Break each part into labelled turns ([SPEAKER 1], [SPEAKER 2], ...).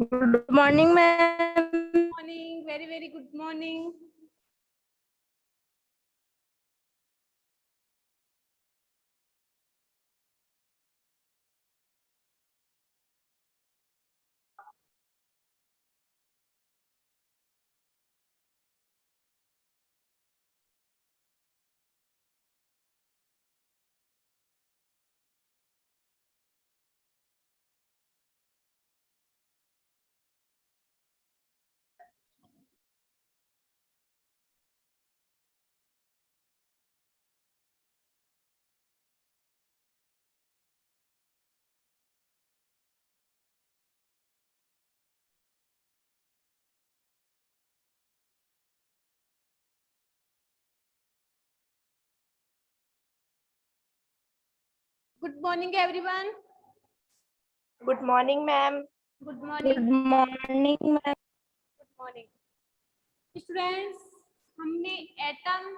[SPEAKER 1] Good morning ma'am.
[SPEAKER 2] Morning, very very good morning. Good morning everyone.
[SPEAKER 1] Good morning ma'am.
[SPEAKER 2] Good
[SPEAKER 1] good
[SPEAKER 2] morning.
[SPEAKER 1] Morning ma'am.
[SPEAKER 2] Good morning students. हमने atom,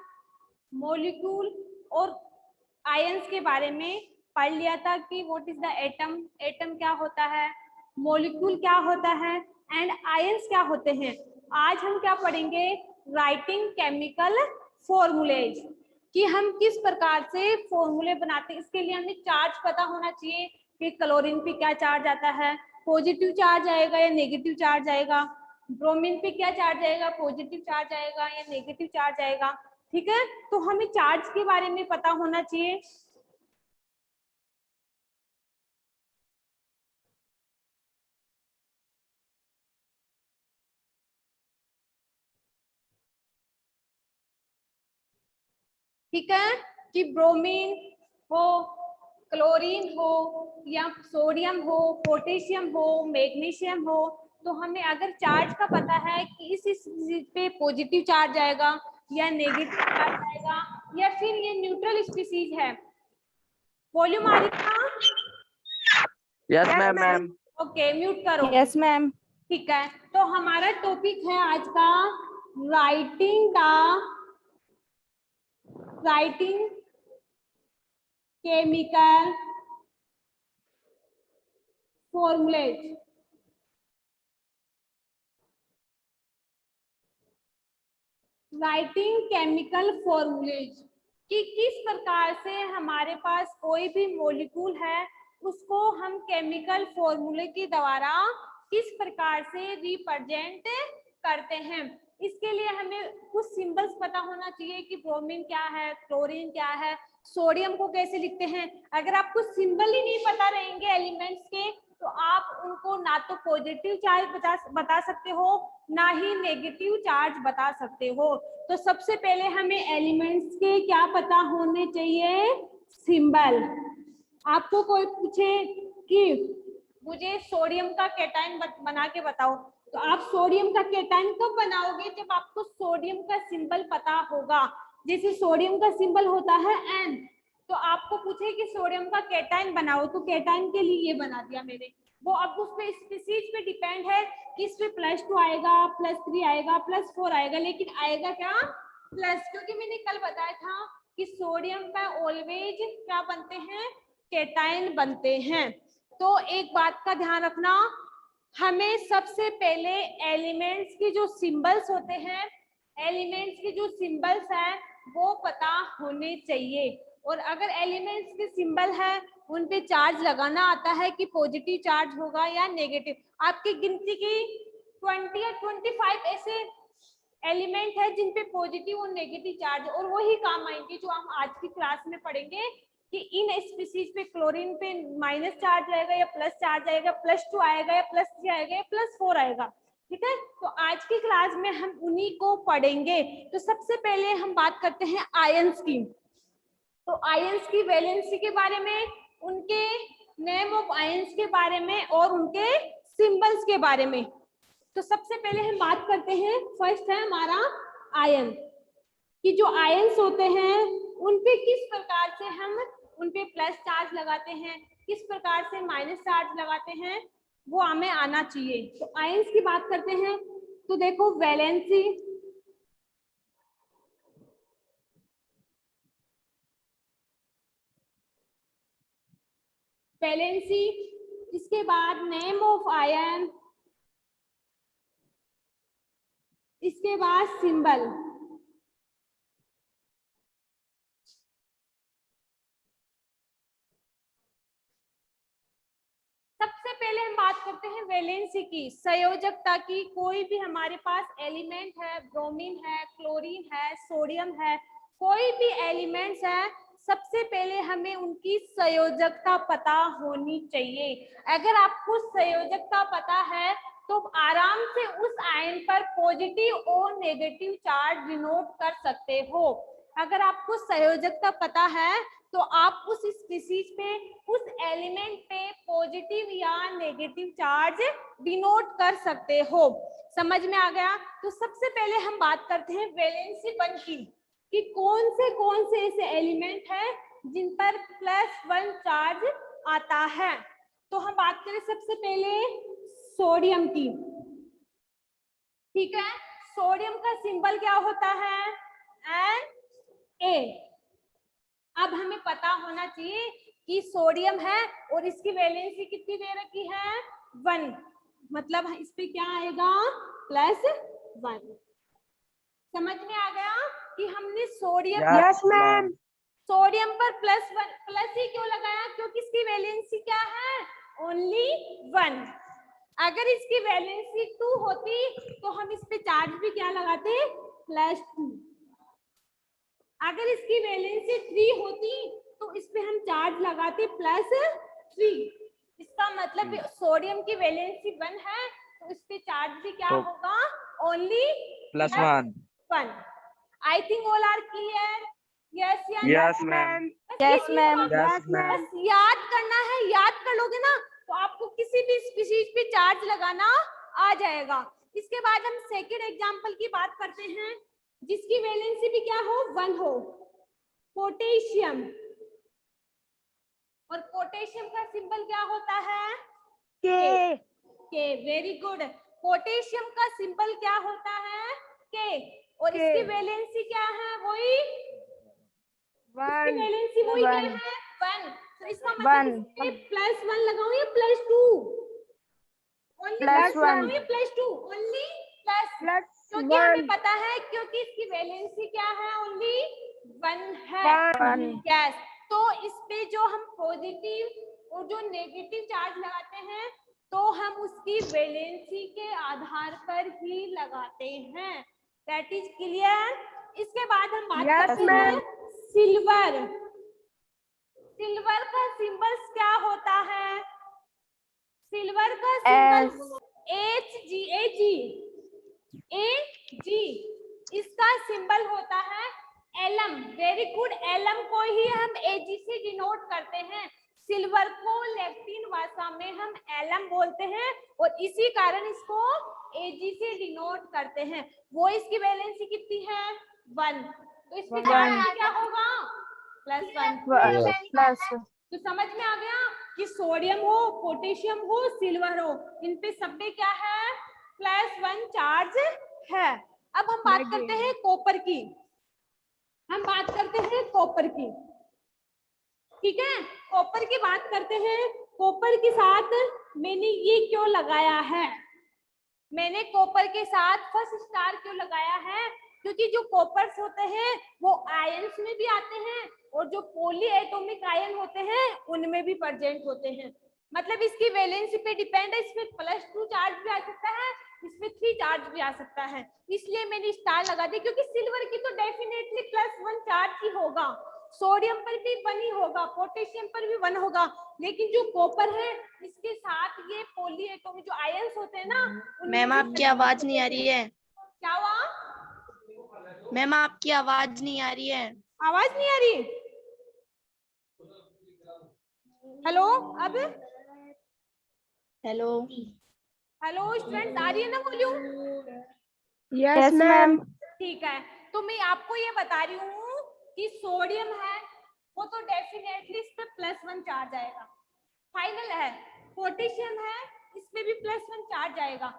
[SPEAKER 2] molecule और ions के बारे में पढ़ लिया था कि what is the atom, atom क्या होता है, मॉलिक्यूल क्या होता है एंड आयंस क्या होते हैं। आज हम क्या पढ़ेंगे? राइटिंग केमिकल फॉर्मूलेज, कि हम किस प्रकार से फॉर्मूले बनाते हैं। इसके लिए हमें चार्ज पता होना चाहिए कि क्लोरीन पे क्या चार्ज आता है, पॉजिटिव चार्ज आएगा या नेगेटिव चार्ज आएगा, ब्रोमीन पे क्या चार्ज आएगा, पॉजिटिव चार्ज आएगा या नेगेटिव चार्ज आएगा। ठीक है, तो हमें चार्ज के बारे में पता होना चाहिए। ठीक है, कि ब्रोमीन हो, क्लोरीन हो या सोडियम हो, पोटेशियम हो, मैग्नीशियम हो, तो हमें अगर चार्ज का पता है कि इस चीज पे पॉजिटिव चार्ज आएगा या नेगेटिव चार्ज आएगा या फिर ये न्यूट्रल स्पीसीज है। वॉल्यूम आ रही है ना?
[SPEAKER 1] Yes ma'am ma'am.
[SPEAKER 2] Okay, mute करो।
[SPEAKER 1] Yes ma'am.
[SPEAKER 2] ठीक है, तो हमारा टॉपिक है आज का writing chemical formulae. Writing chemical formulae कि किस प्रकार से हमारे पास कोई भी मॉलिक्यूल है उसको हम केमिकल फॉर्मूले के द्वारा किस प्रकार से रिप्रेजेंट करते हैं। इसके लिए हमें कुछ सिंबल्स पता होना चाहिए कि ब्रोमीन क्या है, क्लोरीन क्या है, सोडियम को कैसे लिखते हैं। अगर आपको सिंबल ही नहीं पता रहेंगे एलिमेंट्स के तो आप उनको ना तो पॉजिटिव चार्ज बता सकते हो ना ही नेगेटिव चार्ज बता सकते हो। तो सबसे पहले हमें एलिमेंट्स के क्या पता होने चाहिए? सिंबल। आपको कोई पूछे कि मुझे सोडियम का कैटायन बना के बताओ, तो आप सोडियम का कैटायन कब बनाओगे? जब आपको सोडियम का सिंबल पता होगा। जैसे सोडियम का सिंबल होता है N, तो आपको पूछे कि सोडियम का कैटायन बनाओ, तो कैटायन के लिए ये बना दिया मैंने। वो अब उस पे स्पीसीज पे डिपेंड है कि इस पे +2 आएगा, +3 आएगा, +4 आएगा, लेकिन आएगा क्या? प्लस, क्योंकि मैंने कल बताया था कि सोडियम का ऑलवेज क्या बनते हैं? कैटायन बनते हैं। तो एक बात का ध्यान रखना, हमें सबसे पहले एलिमेंट्स की जो सिंबल्स होते हैं, एलिमेंट्स की जो सिंबल्स हैं वो पता होने चाहिए। और अगर एलिमेंट्स के सिंबल है उन पे चार्ज लगाना आता है कि पॉजिटिव चार्ज होगा या नेगेटिव। आपकी गिनती की 20 या 25 ऐसे एलिमेंट है जिन पे पॉजिटिव और नेगेटिव चार्ज, और वही काम आएंगे जो हम आज की क्लास में पढ़ेंगे कि इन स्पीसीज पे क्लोरीन पे माइनस चार्ज आएगा या प्लस चार्ज आएगा, +2 आएगा या +3 आएगा या +4 आएगा। ठीक है, तो आज की क्लास में हम उन्हीं को पढ़ेंगे। तो सबसे पहले हम बात करते हैं आयंस की। तो आयंस की वैलेंसी के बारे में, उनके नेम ऑफ आयंस के बारे में और उनके सिंबल्स के बारे में। तो सबसे पहले हम बात करते हैं, फर्स्ट है हमारा आयन, कि जो आयंस होते हैं उन पे किस प्रकार से हम उन पे प्लस चार्ज लगाते हैं, किस प्रकार से माइनस चार्ज लगाते हैं, वो हमें आना चाहिए। तो आयंस की बात करते हैं, तो देखो वैलेंसी, वैलेंसी, इसके बाद नेम ऑफ आयन, इसके बाद सिंबल। सबसे पहले हम बात करते हैं वैलेंसी की, संयोजकता की। कोई भी हमारे पास एलिमेंट है, ब्रोमीन है, क्लोरीन है, सोडियम है, कोई भी एलिमेंट्स है, सबसे पहले हमें उनकी संयोजकता पता होनी चाहिए। अगर आपको संयोजकता पता है तो आराम से उस आयन पर पॉजिटिव और नेगेटिव चार्ज डिनोट कर सकते हो। अगर आपको संयोजकता पता है तो आप उस स्पीशीज पे, उस एलिमेंट पे पॉजिटिव या नेगेटिव चार्ज डिनोट कर सकते हो। समझ में आ गया? तो सबसे पहले हम बात करते हैं वैलेंसी 1 की, कि कौन से ऐसे एलिमेंट हैं जिन पर +1 चार्ज आता है। तो हम बात करें सबसे पहले सोडियम की। ठीक है, सोडियम का सिंबल क्या होता है? Na। अब हमें पता होना चाहिए कि सोडियम है और इसकी वैलेंसी कितनी दे रखी है? 1। मतलब इस पे क्या आएगा? +1। समझ में आ गया कि हमने सोडियम,
[SPEAKER 1] यस मैम।
[SPEAKER 2] सोडियम पर +1 प्लस ही क्यों लगाया? क्योंकि इसकी वैलेंसी क्या है? ओनली 1। अगर इसकी वैलेंसी 2 होती तो हम इस पे चार्ज भी क्या लगाते? +2। अगर इसकी वैलेंसी 3 होती तो इस पे हम चार्ज लगाते +3। इसका मतलब सोडियम की वैलेंसी 1 है तो इस पे चार्ज भी क्या
[SPEAKER 1] तो
[SPEAKER 2] होगा? Only
[SPEAKER 1] +1।
[SPEAKER 2] +1। I think all are clear? Yes या
[SPEAKER 1] yes ma'am.
[SPEAKER 2] Yes ma'am.
[SPEAKER 1] Yes ma'am.
[SPEAKER 2] बस याद करना है, याद कर लोगे ना तो आपको किसी भी स्पीशीज पे चार्ज लगाना आ जाएगा। इसके बाद हम सेकेंड एग्जांपल की बात करते हैं जिसकी वैलेंसी भी क्या हो? 1 हो, पोटेशियम। और पोटेशियम का सिंबल क्या होता है?
[SPEAKER 1] के।
[SPEAKER 2] के। Very good. पोटेशियम का सिंबल क्या होता है? के। और इसकी वैलेंसी क्या है? वही, इसकी वैलेंसी वही क्या है? 1। तो इसका मतलब इसमें +1 लगाऊं या +2? ओनली +1 या +2? ओनली प्लस, क्योंकि हमें पता है क्योंकि इसकी वैलेंसी क्या है? ओनली 1 है। यस। तो इस पे जो हम पॉजिटिव और जो नेगेटिव चार्ज लगाते हैं तो हम उसकी वैलेंसी के आधार पर ही लगाते हैं। That is clear? इसके बाद हम बात करते हैं सिल्वर। सिल्वर का सिंबल क्या होता है? सिल्वर का सिंबल Ag। इसका सिंबल होता है एलम। Very good. एलम को ही हम Ag से डिनोट करते हैं। सिल्वर को लैटिन भाषा में हम एलम बोलते हैं और इसी कारण इसको Ag से डिनोट करते हैं। वो इसकी वैलेंसी कितनी है? 1। तो इस पे चार्ज क्या होगा? +1। तो समझ में आ गया कि सोडियम हो, पोटेशियम हो, सिल्वर हो, इन पे सब पे क्या है? +1 चार्ज है। अब हम बात करते हैं कॉपर की। हम बात करते हैं कॉपर की। ठीक है, कॉपर की बात करते हैं। कॉपर के साथ मैंने ये क्यों लगाया है? मैंने कॉपर के साथ फर्स्ट स्टार क्यों लगाया है? क्योंकि जो कॉपर्स होते हैं वो आयंस में भी आते हैं और जो पॉली एटॉमिक आयन होते हैं उनमें भी प्रेजेंट होते हैं। मतलब इसकी वैलेंसी पे डिपेंड है। इसमें +2 चार्ज भी आ सकता है, इसमें 3 चार्ज भी आ सकता है, इसलिए मैंने स्टार लगा दी। क्योंकि सिल्वर की तो डेफिनेटली +1 चार्ज ही होगा, सोडियम पर भी 1 ही होगा, पोटेशियम पर भी 1 होगा, लेकिन जो कॉपर है इसके साथ ये पॉली एटॉमिक जो आयंस होते हैं ना।
[SPEAKER 3] मैम आपकी आवाज नहीं आ रही है।
[SPEAKER 2] क्या हुआ?
[SPEAKER 3] मैम आपकी आवाज नहीं आ रही है।
[SPEAKER 2] आवाज नहीं आ रही? हेलो, अब
[SPEAKER 3] हेलो।
[SPEAKER 2] हेलो स्टूडेंट्स, आ रही है ना वॉल्यूम?
[SPEAKER 1] Yes ma'am.
[SPEAKER 2] ठीक है, तो मैं आपको ये बता रही हूँ कि सोडियम है वो तो डेफिनेटली इस पे +1 चार्ज आएगा, फाइनल है। पोटेशियम है, इस पे भी +1 चार्ज आएगा।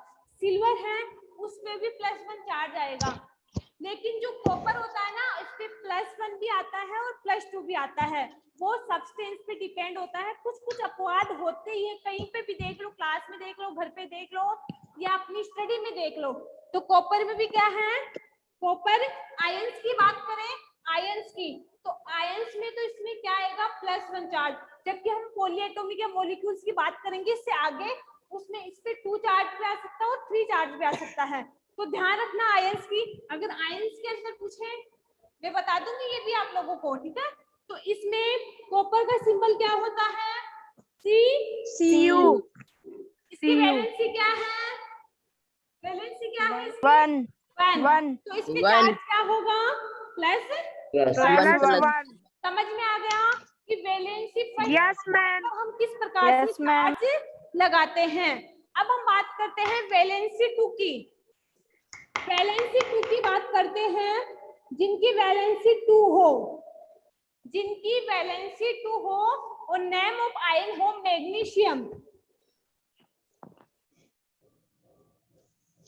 [SPEAKER 2] सिल्वर है, उस पे भी +1 चार्ज आएगा। लेकिन जो कॉपर होता है ना, इस पे +1 भी आता है और +2 भी आता है। वो सब्सटेंस पे डिपेंड होता है। कुछ कुछ अपवाद होते ही है, कहीं पे भी देख लो, क्लास में देख लो, घर पे देख लो या अपनी स्टडी में देख लो। तो कॉपर में भी क्या है, कॉपर आयंस की बात करें, आयंस की, तो आयंस में तो इसमें क्या आएगा, +1 चार्ज। जबकि हम पॉलीएटॉमिक या मॉलिक्यूल्स की बात करेंगे इससे आगे, उसमें इस पे 2 चार्ज भी आ सकता है और 3 चार्ज भी आ सकता है। तो ध्यान रखना आयंस की। अगर आयंस के अंदर पूछे, मैं बता दूंगी ये भी आप लोगों को, ठीक है। तो इसमें कॉपर का सिंबल क्या होता है,
[SPEAKER 1] Cu.
[SPEAKER 2] इसकी
[SPEAKER 1] Cu.
[SPEAKER 2] वैलेंसी क्या है, वैलेंसी क्या है इसकी,
[SPEAKER 1] 1.
[SPEAKER 2] 1।
[SPEAKER 1] 1.
[SPEAKER 2] तो इसमें
[SPEAKER 3] 1
[SPEAKER 2] चार्ज क्या होगा, प्लस।
[SPEAKER 1] +1.
[SPEAKER 2] समझ में आ गया कि वैलेंसी फर्स्ट
[SPEAKER 1] Yes, ma'am.
[SPEAKER 2] हम किस प्रकार से
[SPEAKER 1] Yes, ma'am.
[SPEAKER 2] चार्ज लगाते हैं। अब हम बात करते हैं वैलेंसी 2 की। वैलेंसी 2 की बात करते हैं, जिनकी वैलेंसी 2 हो, जिनकी वैलेंसी 2 हो और नेम ऑफ आयन हो मैग्नीशियम।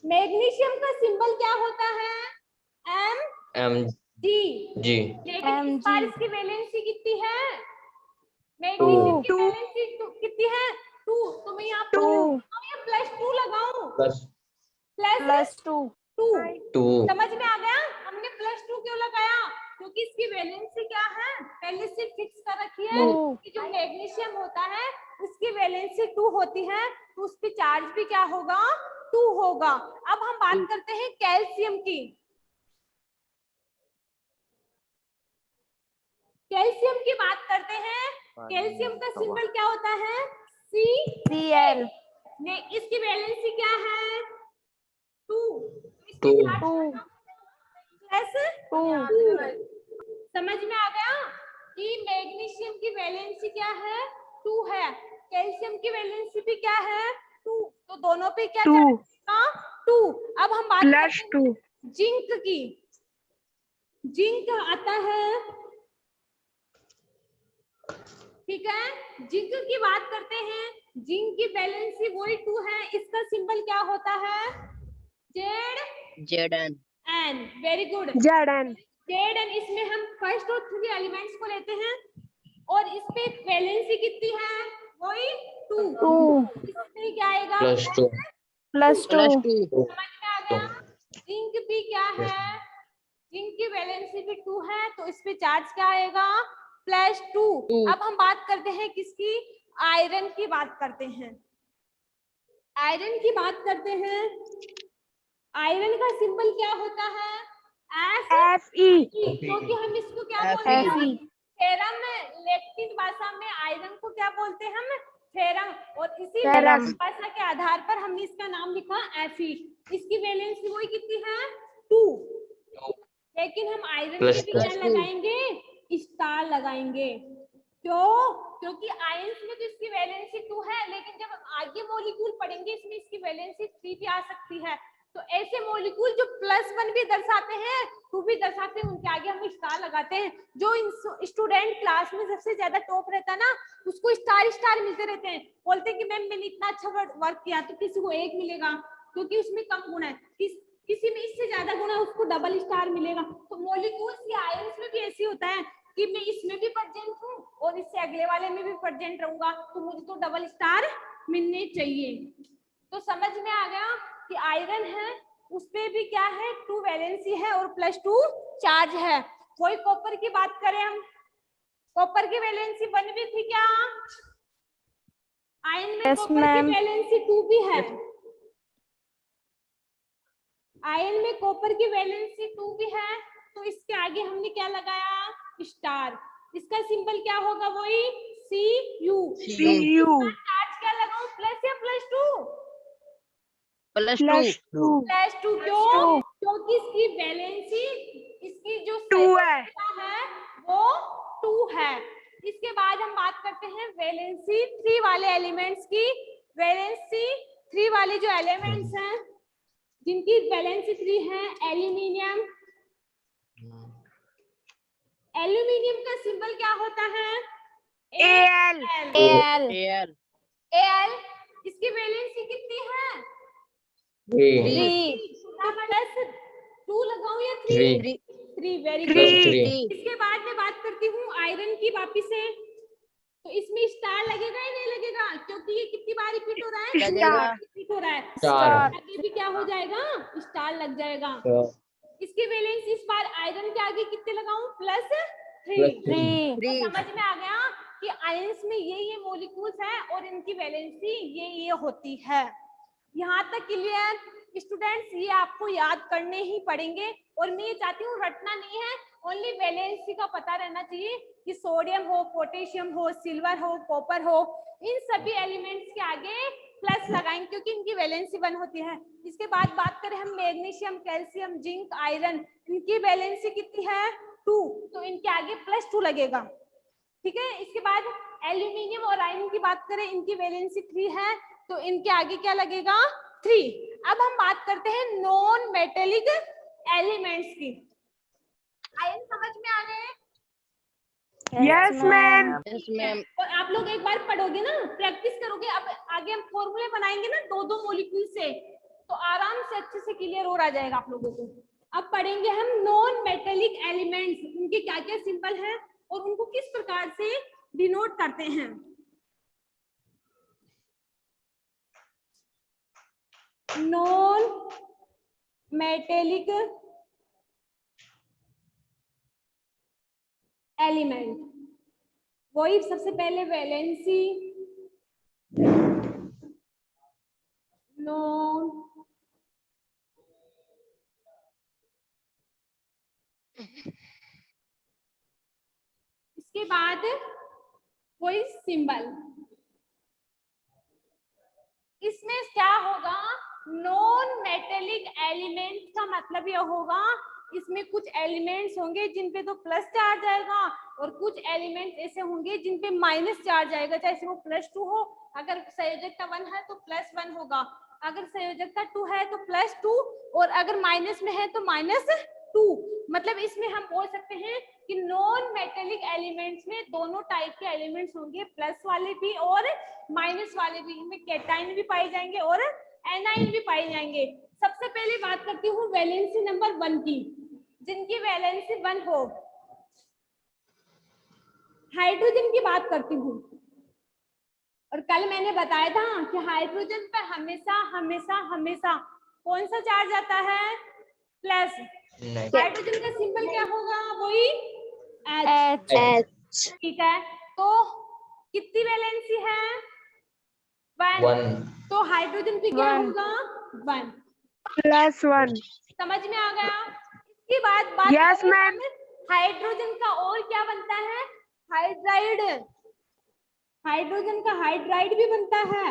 [SPEAKER 2] मैग्नीशियम का सिंबल क्या होता है,
[SPEAKER 4] एम
[SPEAKER 2] Mg।
[SPEAKER 4] जी
[SPEAKER 2] लेकिन इस
[SPEAKER 1] Mg.
[SPEAKER 2] बार इसकी वैलेंसी कितनी है, मैग्नीशियम की
[SPEAKER 1] 2.
[SPEAKER 2] वैलेंसी कितनी है, 2। तो मैं यहाँ
[SPEAKER 1] 2.
[SPEAKER 2] +2 लगाऊं,
[SPEAKER 4] प्लस
[SPEAKER 2] +2।
[SPEAKER 1] 2.
[SPEAKER 4] 2
[SPEAKER 2] समझ में आ गया, हमने +2 क्यों लगाया, क्योंकि इसकी वैलेंसी क्या है, पहले से फिक्स कर रखी है
[SPEAKER 1] 2.
[SPEAKER 2] कि जो मैग्नीशियम होता है उसकी वैलेंसी 2 होती है, तो उस पे चार्ज भी क्या होगा, 2 होगा। अब हम बात करते हैं कैल्शियम की। कैल्शियम की बात करते हैं, कैल्शियम का सिंबल क्या होता है,
[SPEAKER 1] Cl.
[SPEAKER 2] ने इसकी वैलेंसी क्या है, 2।
[SPEAKER 4] 2
[SPEAKER 1] 2.
[SPEAKER 2] समझ में आ गया कि मैग्नीशियम की वैलेंसी क्या है, 2 है, कैल्शियम की वैलेंसी भी क्या है, 2। तो दोनों पे क्या
[SPEAKER 1] 2.
[SPEAKER 2] चलेगा, 2। अब हम बात करते हैं
[SPEAKER 1] +2.
[SPEAKER 2] जिंक की। जिंक आता है, ठीक है, जिंक की बात करते हैं, जिंक की वैलेंसी वही 2 है, इसका सिंबल क्या होता है,
[SPEAKER 3] Zn
[SPEAKER 2] Zn। Very good,
[SPEAKER 1] Zn.
[SPEAKER 2] Zn। इसमें हम फर्स्ट और 3 एलिमेंट्स को लेते हैं और इस पे वैलेंसी कितनी है, वही 2।
[SPEAKER 1] 2.
[SPEAKER 2] इसमें क्या आएगा,
[SPEAKER 4] +2
[SPEAKER 1] +2.
[SPEAKER 2] समझ में आ गया। जिंक भी क्या है, जिंक की वैलेंसी भी 2 है, तो इस पे चार्ज क्या आएगा, +2। अब हम बात करते हैं किसकी, आयरन की बात करते हैं। आयरन की बात करते हैं, आयरन का सिंबल क्या होता है,
[SPEAKER 1] Fe.
[SPEAKER 2] क्योंकि हम इसको क्या
[SPEAKER 3] Fe।
[SPEAKER 2] बोलते हैं,
[SPEAKER 1] Fe.
[SPEAKER 2] फेरम में, लैटिन भाषा में आयरन को क्या बोलते हैं हम, फेरम। और इसी
[SPEAKER 1] फेरम।
[SPEAKER 2] लैटिन भाषा के आधार पर हमने इसका नाम लिखा Fe। इसकी वैलेंसी वही कितनी है, 2। लेकिन हम आयरन पे भी क्या
[SPEAKER 3] +2
[SPEAKER 2] लगाएंगे, स्टार लगाएंगे। क्यों, क्योंकि आयंस में तो इसकी वैलेंसी 2 है, लेकिन जब हम आगे मॉलिक्यूल पढ़ेंगे इसमें इसकी वैलेंसी 3 भी आ सकती है। तो ऐसे मॉलिक्यूल जो +1 भी दर्शाते हैं, 2 भी दर्शाते हैं, उनके आगे हम स्टार लगाते हैं। जो स्टूडेंट क्लास में सबसे ज्यादा टॉप रहता है ना, उसको स्टार स्टार मिलते रहते हैं। बोलते हैं कि मैम मैंने इतना अच्छा वर्क किया, तो किसी को 1 मिलेगा क्योंकि उसमें कम गुण है, किसी में इससे ज्यादा गुण है उसको डबल स्टार मिलेगा। तो मॉलिक्यूल्स या आयंस में भी ऐसे होता है कि मैं इसमें भी प्रेजेंट हूँ और इससे अगले वाले में भी प्रेजेंट रहूंगा, तो मुझे तो डबल स्टार मिलने चाहिए। तो समझ में आ गया कि आयरन है, उस पे भी क्या है, 2 वैलेंसी है और +2 चार्ज है। वही कॉपर की बात करें हम, कॉपर की वैलेंसी 1 भी थी क्या, आयन में
[SPEAKER 1] Yes,
[SPEAKER 2] कॉपर की
[SPEAKER 1] ma'am.
[SPEAKER 2] वैलेंसी 2 भी है, आयन में कॉपर की वैलेंसी 2 भी है। तो इसके आगे हमने क्या लगाया, स्टार। इसका सिंबल क्या होगा, वही Cu।
[SPEAKER 1] Cu.
[SPEAKER 2] चार्ज क्या लगाऊं, प्लस या +2,
[SPEAKER 3] +2
[SPEAKER 2] +2। क्यों, क्योंकि इसकी वैलेंसी, इसकी जो
[SPEAKER 1] 2 है।
[SPEAKER 2] है वो 2 है। इसके बाद हम बात करते हैं वैलेंसी 3 वाले एलिमेंट्स की। वैलेंसी 3 वाले जो एलिमेंट्स हैं, जिनकी वैलेंसी 3 है, एल्यूमिनियम। एल्यूमिनियम का सिंबल क्या होता है,
[SPEAKER 1] Al.
[SPEAKER 2] Al।
[SPEAKER 3] Al
[SPEAKER 2] Al। इसकी वैलेंसी कितनी है,
[SPEAKER 3] 3
[SPEAKER 2] तो +2 लगाऊं या
[SPEAKER 4] 3
[SPEAKER 2] 3, 3। Very good.
[SPEAKER 1] 3.
[SPEAKER 4] +3
[SPEAKER 2] इसके बाद मैं बात करती हूँ आयरन की वापिस से। तो इसमें स्टार लगेगा या नहीं लगेगा, क्योंकि ये कितनी बार रिपीट हो रहा है,
[SPEAKER 3] लगेगा।
[SPEAKER 2] रिपीट हो रहा है।
[SPEAKER 4] स्टार
[SPEAKER 2] आगे भी क्या हो जाएगा, स्टार लग जाएगा।
[SPEAKER 4] स्टार
[SPEAKER 2] इसकी वैलेंसी इस बार आयरन के आगे कितने लगाऊं, +3।
[SPEAKER 4] +3
[SPEAKER 1] 3
[SPEAKER 2] तो समझ में आ गया कि आयंस में ये मॉलिक्यूल्स हैं और इनकी वैलेंसी ये होती है। यहाँ तक क्लियर स्टूडेंट्स, ये आपको याद करने ही पड़ेंगे और मैं ये चाहती हूँ रटना नहीं है, ओनली वैलेंसी का पता रहना चाहिए कि सोडियम हो, पोटेशियम हो, सिल्वर हो, कॉपर हो, इन सभी एलिमेंट्स के आगे प्लस लगाएंगे क्योंकि इनकी वैलेंसी 1 होती है। इसके बाद बात करें हम मैग्नीशियम, कैल्शियम, जिंक, आयरन, इनकी वैलेंसी कितनी है 2, तो इनके आगे +2 लगेगा। ठीक है, इसके बाद एल्यूमिनियम और आयरन की बात करें, इनकी वैलेंसी 3 है, तो इनके आगे क्या लगेगा 3। अब हम बात करते हैं नॉन मेटेलिक एलिमेंट्स की। आयन समझ में आ रहे हैं?
[SPEAKER 1] Yes, ma'am.
[SPEAKER 3] Yes ma'am.
[SPEAKER 2] और आप लोग एक बार पढ़ोगे ना, प्रैक्टिस करोगे, अब आगे हम फॉर्मूले बनाएंगे ना 2-2 मॉलिक्यूल से, तो आराम से अच्छे से क्लियर हो जाएगा आप लोगों को। अब पढ़ेंगे हम नॉन मेटेलिक एलिमेंट्स, उनके क्या क्या सिंबल हैं और उनको किस प्रकार से डिनोट करते हैं। नॉन मेटेलिक एलिमेंट, वही सबसे पहले वैलेंसी, नॉन इसके बाद कोई सिंबल। इसमें क्या होगा, नॉन मेटेलिक एलिमेंट का मतलब यह होगा इसमें कुछ एलिमेंट्स होंगे जिन पे तो प्लस चार्ज आएगा और कुछ एलिमेंट्स ऐसे होंगे जिन पे माइनस चार्ज आएगा, चाहे वो +2 हो, अगर संयोजकता 1 है तो +1 होगा, अगर संयोजकता 2 है तो +2 और अगर माइनस में है तो -2। मतलब इसमें हम बोल सकते हैं कि नॉन मेटेलिक एलिमेंट्स में दोनों टाइप के एलिमेंट्स होंगे, प्लस वाले भी और माइनस वाले भी। इनमें कैटाइन भी पाए जाएंगे और एनाइन भी पाए जाएंगे। सबसे पहले बात करती हूँ वैलेंसी नंबर 1 की, जिनकी वैलेंसी 1 हो। हाइड्रोजन की बात करती हूँ, और कल मैंने बताया था कि हाइड्रोजन पर हमेशा हमेशा हमेशा कौन सा चार्ज आता है, प्लस। हाइड्रोजन का सिंबल क्या होगा, वही H। ठीक है, तो कितनी वैलेंसी है 1, तो हाइड्रोजन पे क्या
[SPEAKER 1] 1
[SPEAKER 2] होगा 1
[SPEAKER 1] +1
[SPEAKER 2] समझ में आ गया। इसके बाद बात
[SPEAKER 1] Yes,
[SPEAKER 2] करें
[SPEAKER 1] ma'am.
[SPEAKER 2] हाइड्रोजन का और क्या बनता है, हाइड्राइड। हाइड्रोजन का हाइड्राइड भी बनता है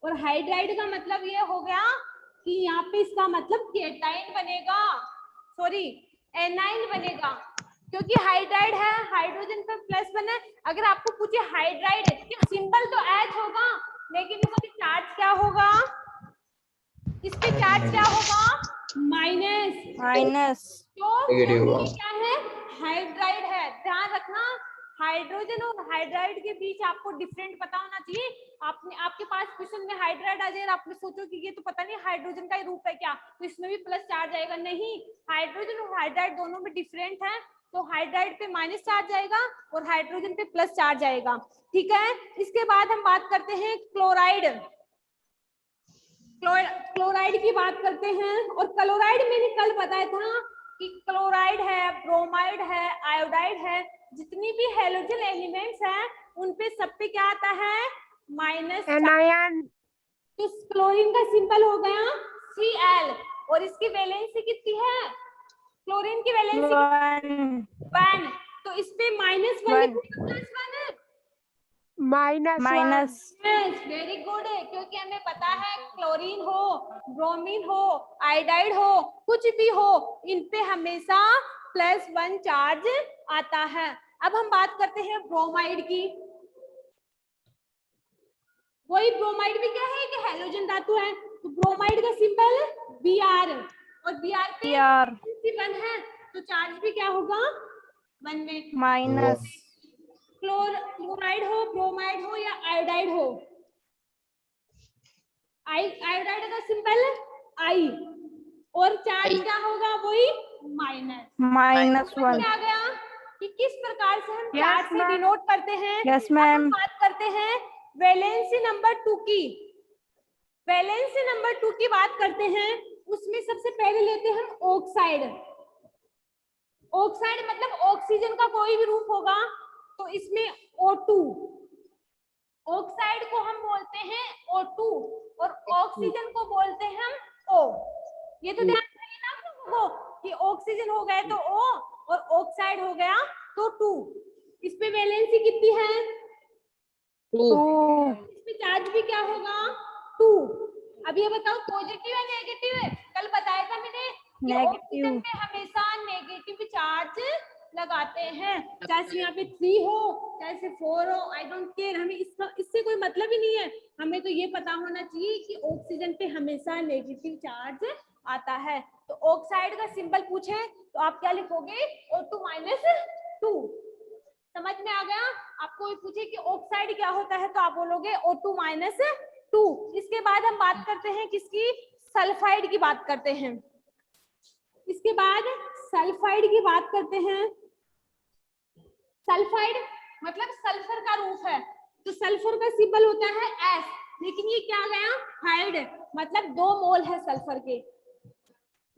[SPEAKER 2] और हाइड्राइड का मतलब ये हो गया कि यहाँ पे इसका मतलब केटाइन बनेगा, सॉरी एनाइन बनेगा, क्योंकि हाइड्राइड है, हाइड्रोजन पर +1 है। अगर आपको पूछे हाइड्राइड सिंबल तो H होगा, लेकिन इस पे चार्ज क्या होगा, इस पे चार्ज क्या होगा माइनस। तो ये क्या है, हाइड्राइड है। ध्यान रखना, हाइड्रोजन और हाइड्राइड के बीच आपको डिफरेंट पता होना चाहिए। आपके पास क्वेश्चन में हाइड्राइड आ जाए, आप सोचो कि ये तो पता नहीं हाइड्रोजन का ही रूप है क्या, तो इसमें भी प्लस चार्ज आएगा। नहीं, हाइड्रोजन और हाइड्राइड दोनों में डिफरेंट है, तो हाइड्राइड पे माइनस चार्ज आएगा और हाइड्रोजन पे प्लस चार्ज आएगा। ठीक है, इसके बाद हम बात करते हैं क्लोराइड। क्लोराइड की बात करते हैं, और क्लोराइड मैंने कल बताया था कि क्लोराइड है, ब्रोमाइड है, आयोडाइड है, जितनी भी हैलोजन एलिमेंट्स हैं उन पे सब पे क्या आता है माइनस।
[SPEAKER 1] anion
[SPEAKER 2] तो क्लोरीन का सिंबल हो गया Cl और इसकी वैलेंसी कितनी है, क्लोरीन की वैलेंसी 1, तो इस पे -1
[SPEAKER 1] -1
[SPEAKER 2] वेरी गुड, क्योंकि हमें पता है क्लोरीन हो, ब्रोमीन हो, आयोडाइड हो, कुछ भी हो, इन पे हमेशा +1 चार्ज आता है। अब हम बात करते हैं ब्रोमाइड की। वही ब्रोमाइड भी क्या है कि हैलोजन धातु है, तो ब्रोमाइड का सिंबल Br और Br पे 1 है, तो चार्ज भी क्या होगा 1 में। क्लोराइड हो, ब्रोमाइड हो या आयोडाइड हो, आयोडाइड का सिंबल I और चार्ज क्या होगा वही -1।
[SPEAKER 1] -1
[SPEAKER 2] आ गया कि किस प्रकार से हम
[SPEAKER 1] Yes,
[SPEAKER 2] चार्ज से
[SPEAKER 1] ma'am.
[SPEAKER 2] डिनोट करते हैं।
[SPEAKER 1] Yes,
[SPEAKER 2] अब हम
[SPEAKER 1] ma'am.
[SPEAKER 2] बात करते हैं वैलेंसी नंबर 2 की। वैलेंसी नंबर 2 की बात करते हैं, उसमें सबसे पहले लेते हैं हम ऑक्साइड। ऑक्साइड मतलब ऑक्सीजन का कोई भी रूप होगा, तो इसमें O2, ऑक्साइड को हम बोलते हैं O2 और ऑक्सीजन को बोलते हैं हम O। ये तो ध्यान रखिए ना आप लोगों को कि ऑक्सीजन हो गया तो O और ऑक्साइड हो गया तो 2। इस पे वैलेंसी कितनी है?
[SPEAKER 1] 2.
[SPEAKER 2] इस पे चार्ज भी क्या होगा? 2। अब ये बताओ पॉजिटिव है नेगेटिव है? कल बताया था मैंने कि
[SPEAKER 1] Negative.
[SPEAKER 2] ऑक्सीजन पे हमेशा नेगेटिव चार्ज लगाते हैं, चाहे से यहाँ पे 3 हो चाहे से 4 हो, आई डोंट केयर, हमें इससे कोई मतलब ही नहीं है। हमें तो ये पता होना चाहिए कि ऑक्सीजन पे हमेशा नेगेटिव चार्ज आता है। तो ऑक्साइड का सिंबल पूछे तो आप क्या लिखोगे? O2-2। समझ में आ गया? आपको ये पूछे कि ऑक्साइड क्या होता है तो आप बोलोगे O2-2। इसके बाद हम बात करते हैं किसकी? सल्फाइड की बात करते हैं। इसके बाद सल्फाइड की बात करते हैं। सल्फाइड मतलब सल्फर का रूप है, तो सल्फर का सिंबल होता है S, लेकिन ये क्या गया? हाइड, मतलब 2 मोल है सल्फर के।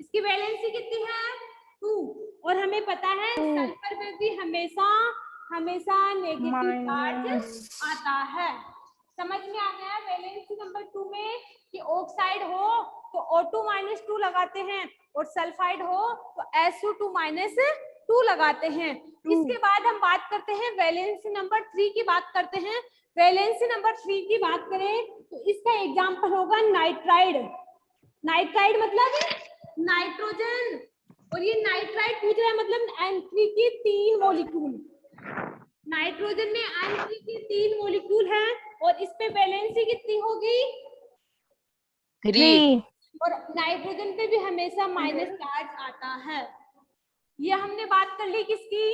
[SPEAKER 2] इसकी वैलेंसी कितनी है? 2। और हमें पता है सल्फर में भी हमेशा नेगेटिव चार्ज आता है। समझ में आ गया? वैलेंसी नंबर 2 में कि ऑक्साइड हो तो O2-2 लगाते हैं और सल्फाइड हो तो SO2-2 लगाते हैं। इसके बाद हम बात करते हैं वैलेंसी नंबर 3 की बात करते हैं। वैलेंसी नंबर 3 की बात करें तो इसका एग्जांपल होगा नाइट्राइड। नाइट्राइड मतलब नाइट्रोजन, और ये नाइट्राइड पूछ रहा है मतलब N3 की 3 मॉलिक्यूल। नाइट्रोजन में N3 की 3 मॉलिक्यूल है और इस पे वैलेंसी कितनी होगी?
[SPEAKER 1] 3.
[SPEAKER 2] और नाइट्रोजन पे भी हमेशा माइनस चार्ज आता है। ये हमने बात कर ली किसकी?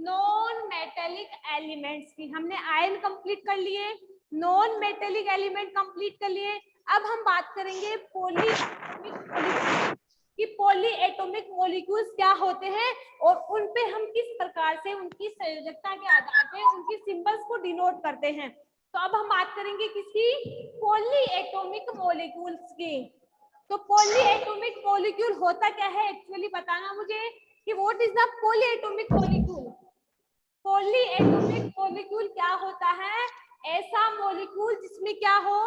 [SPEAKER 2] नॉन मेटेलिक एलिमेंट्स की। हमने आयन कंप्लीट कर लिए, नॉन मेटेलिक एलिमेंट कंप्लीट कर लिए। अब हम बात करेंगे कि पॉली एटॉमिक मॉलिक्यूल्स क्या होते हैं और उन पे हम किस प्रकार से उनकी संयोजकता के आधार पे उनकी सिंबल्स को डिनोट करते हैं। तो अब हम बात करेंगे किसकी? पॉली एटॉमिक मॉलिक्यूल्स की। तो पॉली एटॉमिक मॉलिक्यूल होता क्या है एक्चुअली बताना मुझे कि what is the poly atomic molecule. Poly atomic molecule क्या होता है? ऐसा मॉलिक्यूल जिसमें क्या हो?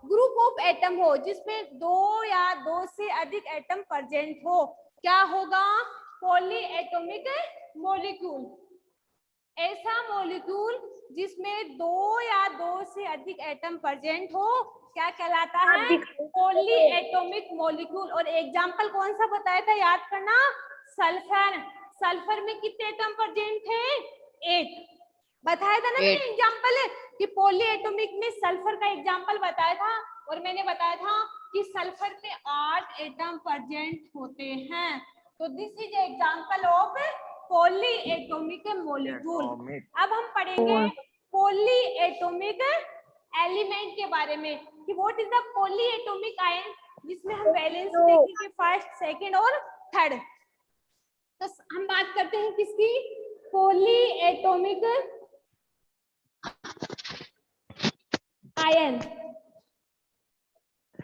[SPEAKER 2] ग्रुप ऑफ एटम हो, जिसमें 2 या 2 से अधिक एटम प्रेजेंट हो। क्या होगा? Poly atomic molecule. ऐसा मॉलिक्यूल जिसमें 2 या 2 से अधिक एटम प्रेजेंट हो क्या कहलाता है? Poly atomic molecule. और एग्जांपल कौन सा बताया था याद करना? सल्फर। सल्फर में कितने एटम प्रेजेंट थे? 8 बताया था ना मैंने एग्जांपल कि पॉली एटॉमिक में सल्फर का एग्जांपल बताया था, और मैंने बताया था कि सल्फर पे 8 एटम प्रेजेंट होते हैं। तो this is example of poly atomic molecule. अब हम पढ़ेंगे पॉली एटॉमिक एलिमेंट के बारे में कि what is the poly atomic ion, जिसमें हम वैलेंस देखेंगे फर्स्ट, सेकंड और थर्ड। तो हम बात करते हैं किसकी? Poly atomic ion.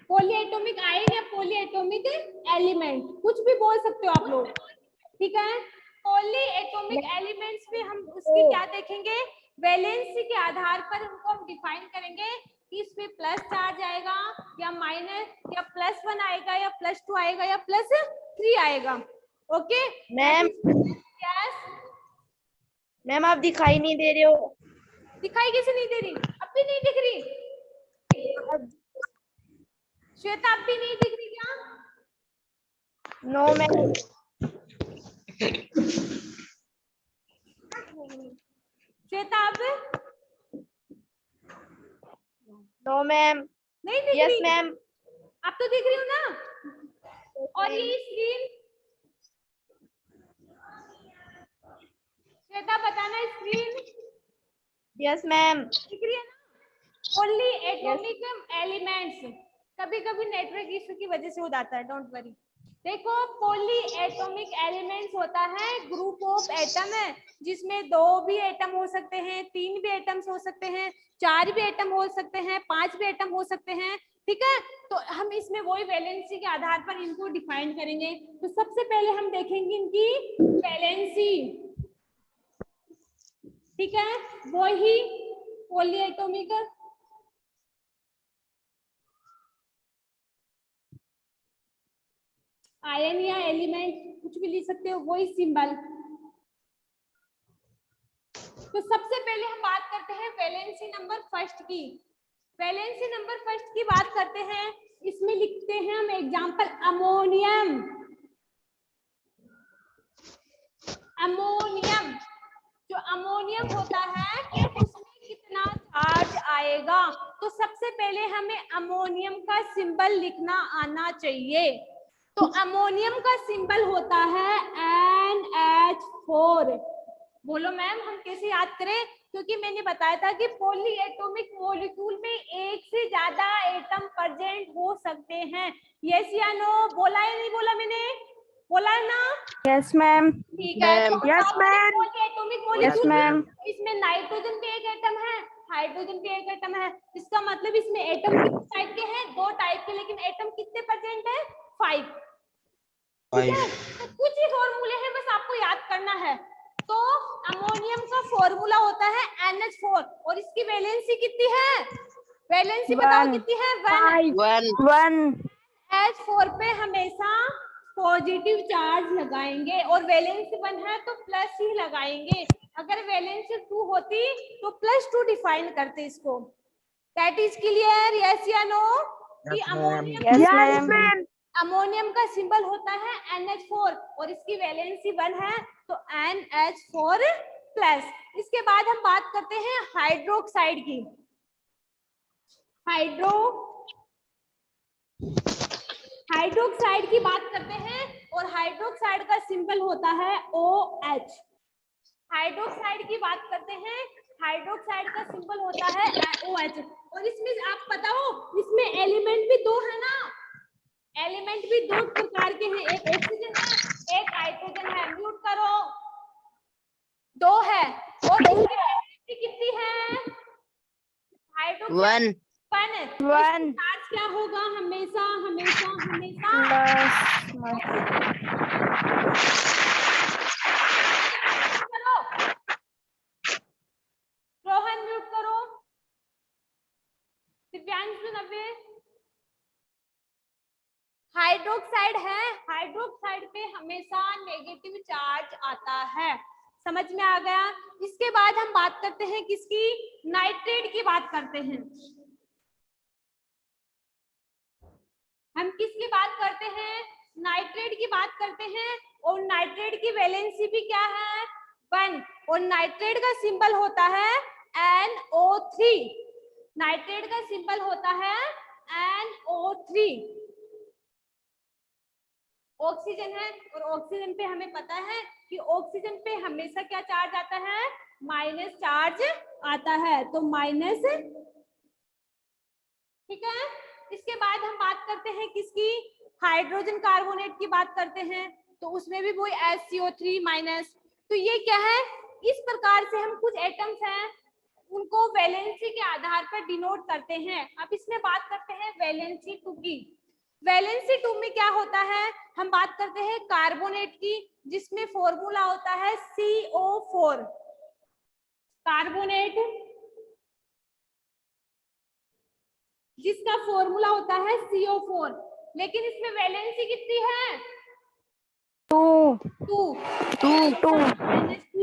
[SPEAKER 2] Poly atomic ion या पॉली एटॉमिक एलिमेंट, कुछ भी बोल सकते हो आप लोग, ठीक है। पॉली एटॉमिक एलिमेंट्स में हम उसकी क्या देखेंगे? वैलेंसी के आधार पर उनको हम डिफाइन करेंगे कि इसमें प्लस चार्ज आएगा या माइनस, या +1 आएगा या +2 आएगा या +3 आएगा। ओके
[SPEAKER 3] मैम,
[SPEAKER 2] यस
[SPEAKER 3] मैम आप दिखाई नहीं दे रहे हो।
[SPEAKER 2] दिखाई कैसे नहीं दे रही? अब भी नहीं दिख रही? श्वेता अब भी नहीं दिख रही क्या?
[SPEAKER 3] No ma'am.
[SPEAKER 2] श्वेता अब
[SPEAKER 3] नो मैम।
[SPEAKER 2] नहीं दिख
[SPEAKER 3] यस
[SPEAKER 2] रही?
[SPEAKER 3] मैम।
[SPEAKER 2] अब तो दिख रही हूँ ना? और ये स्क्रीन श्वेता बताना, स्क्रीन
[SPEAKER 3] यस मैम।
[SPEAKER 2] दिख रही है ना? पॉली एटॉमिक एलिमेंट्स कभी कभी नेटवर्क इशू की वजह से हो जाता है, डोंट वरी। देखो पॉली एटॉमिक एलिमेंट्स होता है ग्रुप ऑफ एटम है जिसमें 2 भी एटम हो सकते हैं, 3 भी एटम्स हो सकते हैं, 4 भी एटम हो सकते हैं, 5 भी एटम हो सकते हैं। ठीक है, तो हम इसमें वही वैलेंसी के आधार पर इनको डिफाइन करेंगे। तो सबसे पहले हम देखेंगे इनकी वैलेंसी। ठीक है, वही पॉली एटॉमिक आयन या एलिमेंट कुछ भी लिख सकते हो, वही सिंबल। तो सबसे पहले हम बात करते हैं वैलेंसी नंबर फर्स्ट की। वैलेंसी नंबर फर्स्ट की बात करते हैं, इसमें लिखते हैं हम एग्जांपल अमोनियम। अमोनियम, जो अमोनियम होता है कि उसमें कितना चार्ज आएगा। तो सबसे पहले हमें अमोनियम का सिंबल लिखना आना चाहिए। तो अमोनियम का सिंबल होता है NH4। बोलो मैम हम कैसे याद करें, क्योंकि मैंने बताया था कि पॉली एटॉमिक मॉलिक्यूल में एक से ज्यादा एटम प्रेजेंट हो सकते हैं। यस या नो, बोला है नहीं बोला मैंने, बोला है ना?
[SPEAKER 4] Yes ma'am.
[SPEAKER 2] ठीक है, तो
[SPEAKER 4] Yes, ma'am.
[SPEAKER 2] Poly atomic
[SPEAKER 4] Yes,
[SPEAKER 2] molecule
[SPEAKER 4] ma'am.
[SPEAKER 2] इसमें नाइट्रोजन पे एक एटम है, हाइड्रोजन पे एक एटम है। इसका मतलब इसमें एटम कितने टाइप के हैं? 2 टाइप के, लेकिन एटम कितने प्रेजेंट है? 5। ठीक है, तो कुछ ही फॉर्मूले हैं, बस आपको याद करना है। तो अमोनियम का फॉर्मूला होता है NH4 और इसकी वैलेंसी कितनी है? वैलेंसी बताओ कितनी है?
[SPEAKER 4] 1
[SPEAKER 2] H4 पे हमेशा पॉजिटिव चार्ज लगाएंगे और वैलेंसी 1 है तो प्लस ही लगाएंगे। अगर वैलेंसी 2 होती तो +2 डिफाइन करते इसको। That is clear? यस या नो? कि
[SPEAKER 4] मैम।
[SPEAKER 2] अमोनियम का सिंबल होता है NH4 और इसकी वैलेंसी 1 है तो NH4 प्लस। इसके बाद हम बात करते हैं हाइड्रोक्साइड की। हाइड्रोक्साइड की बात करते हैं और हाइड्रोक्साइड का सिंबल होता है OH। हाइड्रोक्साइड की बात करते हैं, हाइड्रोक्साइड का सिंबल होता है OH। और इसमें आप पता हो इसमें एलिमेंट भी 2 है ना, एलिमेंट भी 2 प्रकार के हैं, एक ऑक्सीजन है एक हाइड्रोजन है। म्यूट करो, 2 है और इसकी वैलेंसी कितनी है? हाइड्रोक्साइड 1। चार्ज क्या होगा? हमेशा हमेशा हमेशा करो। रोहन म्यूट करो, दिव्यांश नव्य। हाइड्रोक्साइड है, हाइड्रोक्साइड पे हमेशा नेगेटिव चार्ज आता है। समझ में आ गया? इसके बाद हम बात करते हैं किसकी? नाइट्रेट की बात करते हैं। हम किसकी बात करते हैं? नाइट्रेट की बात करते हैं और नाइट्रेट की वैलेंसी भी क्या है? 1 और नाइट्रेट का सिंबल होता है NO3। नाइट्रेट का सिंबल होता है NO3। ऑक्सीजन है और ऑक्सीजन पे हमें पता है कि ऑक्सीजन पे हमेशा क्या चार्ज आता है? माइनस चार्ज आता है, तो माइनस। ठीक है, इसके बाद हम बात करते हैं किसकी? हाइड्रोजन कार्बोनेट की बात करते हैं, तो उसमें भी वही HCO3-। तो ये क्या है? इस प्रकार से हम कुछ एटम्स हैं उनको वैलेंसी के आधार पर डिनोट करते हैं। अब इसमें बात करते हैं वैलेंसी 2 की। वैलेंसी 2 में क्या होता है? हम बात करते हैं कार्बोनेट की, जिसमें फॉर्मूला होता है CO4। कार्बोनेट जिसका फॉर्मूला होता है CO4, लेकिन इसमें वैलेंसी कितनी है? 2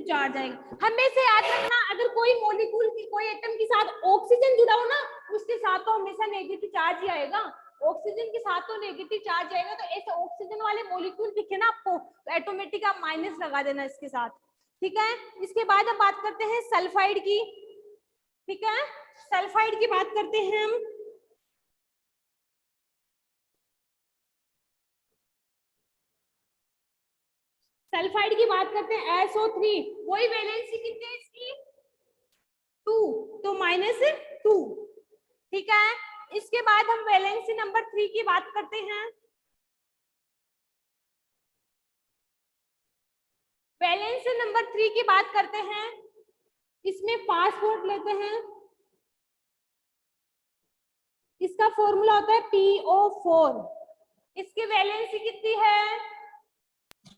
[SPEAKER 2] चार्ज आएगा। हमेशा याद रखना, अगर कोई मॉलिक्यूल की कोई एटम के साथ ऑक्सीजन जुड़ा हो ना, उसके साथ तो हमेशा नेगेटिव चार्ज ही आएगा। ऑक्सीजन के साथ तो नेगेटिव चार्ज आएगा, तो ऐसे ऑक्सीजन वाले मॉलिक्यूल दिखे ना आपको तो ऑटोमेटिक आप माइनस लगा देना इसके साथ। ठीक है, इसके बाद हम बात करते हैं सल्फाइड की। ठीक है, सल्फाइड की बात करते हैं हम। सल्फाइड की बात करते हैं SO3। वही वैलेंसी कितनी है इसकी? 2, तो -2। ठीक है, इसके बाद हम वैलेंसी नंबर 3 की बात करते हैं। वैलेंस नंबर 3 की बात करते हैं। इसमें फास्फोर्स लेते हैं, इसका फॉर्मूला होता है PO4। इसकी वैलेंसी कितनी है?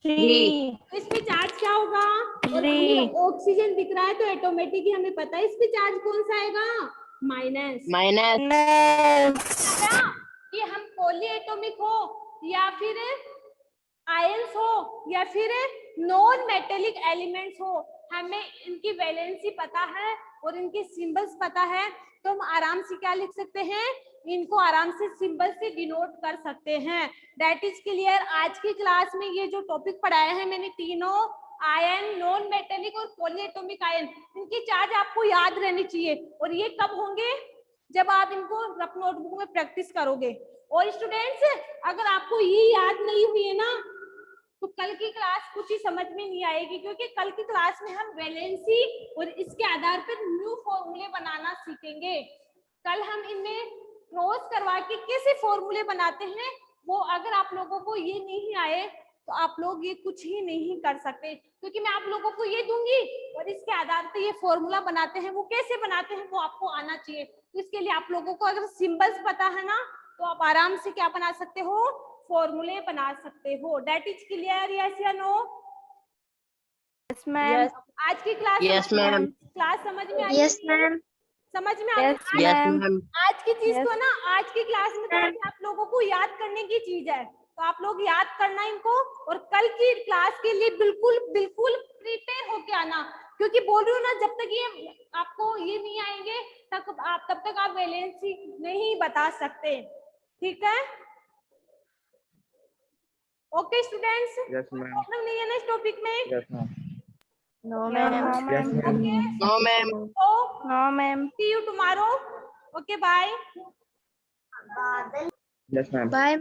[SPEAKER 4] 3
[SPEAKER 2] तो इसमें चार्ज क्या होगा? और
[SPEAKER 4] Three.
[SPEAKER 2] हमें ऑक्सीजन दिख रहा है तो ऑटोमेटिकली हमें पता है इसमें चार्ज कौन सा आएगा? माइनस। कि हम पॉली एटॉमिक हो या फिर आयंस हो या फिर नॉन मेटेलिक एलिमेंट्स हो, हमें इनकी वैलेंसी पता है और इनके सिंबल्स पता है, तो हम आराम से क्या लिख सकते हैं? इनको आराम से सिंबल से डिनोट कर सकते हैं। That is clear. आज की क्लास में ये जो टॉपिक पढ़ाया है मैंने, तीनों आयन, नॉन मेटेलिक और पॉलीएटॉमिक आयन, इनकी चार्ज आपको याद रहनी चाहिए। और ये कब होंगे? जब आप इनको नोटबुक में प्रैक्टिस करोगे। और स्टूडेंट्स, अगर आपको ये याद नहीं हुई है ना, तो कल की क्लास कुछ ही समझ में नहीं आएगी, क्योंकि कल की क्लास में हम वैलेंसी और इसके आधार पर न्यू फॉर्मूले बनाना सीखेंगे। कल हम इनमें क्रॉस करवा के कैसे फॉर्मूले बनाते हैं, वो अगर आप लोगों को ये नहीं आए तो आप लोग ये कुछ ही नहीं कर सकते, क्योंकि मैं आप लोगों को ये दूंगी और इसके आधार पर ये फॉर्मूला बनाते हैं, वो कैसे बनाते हैं वो आपको आना चाहिए। तो इसके लिए आप लोगों को अगर सिंबल्स पता है ना, तो आप आराम से क्या बना सकते हो? फॉर्मूले बना सकते हो। That is clear? यस या नो?
[SPEAKER 4] Yes, ma'am.
[SPEAKER 2] आज की क्लास
[SPEAKER 1] Yes, ma'am.
[SPEAKER 2] क्लास समझ में आई?
[SPEAKER 3] Yes, ma'am.
[SPEAKER 2] समझ में आई?
[SPEAKER 4] Yes,
[SPEAKER 1] Yes,
[SPEAKER 4] ma'am.
[SPEAKER 1] ma'am.
[SPEAKER 2] आज की चीज
[SPEAKER 4] Yes.
[SPEAKER 2] तो ना, आज की क्लास में तो अभी आप लोगों को याद करने की चीज है, तो आप लोग याद करना इनको, और कल की क्लास के लिए बिल्कुल बिल्कुल प्रिपेयर होके आना, क्योंकि बोल रही हूँ ना, जब तक ये आपको ये नहीं आएंगे तब तक आप वैलेंसी नहीं बता सकते। ठीक है? ओके स्टूडेंट्स, प्रॉब्लम नहीं है ना इस टॉपिक में?
[SPEAKER 4] No, ma'am.
[SPEAKER 1] Yes, ma'am. No, ma'am.
[SPEAKER 2] तो
[SPEAKER 4] No, ma'am.
[SPEAKER 2] see you tomorrow. Okay, bye.
[SPEAKER 1] Yes, ma'am.
[SPEAKER 3] Bye.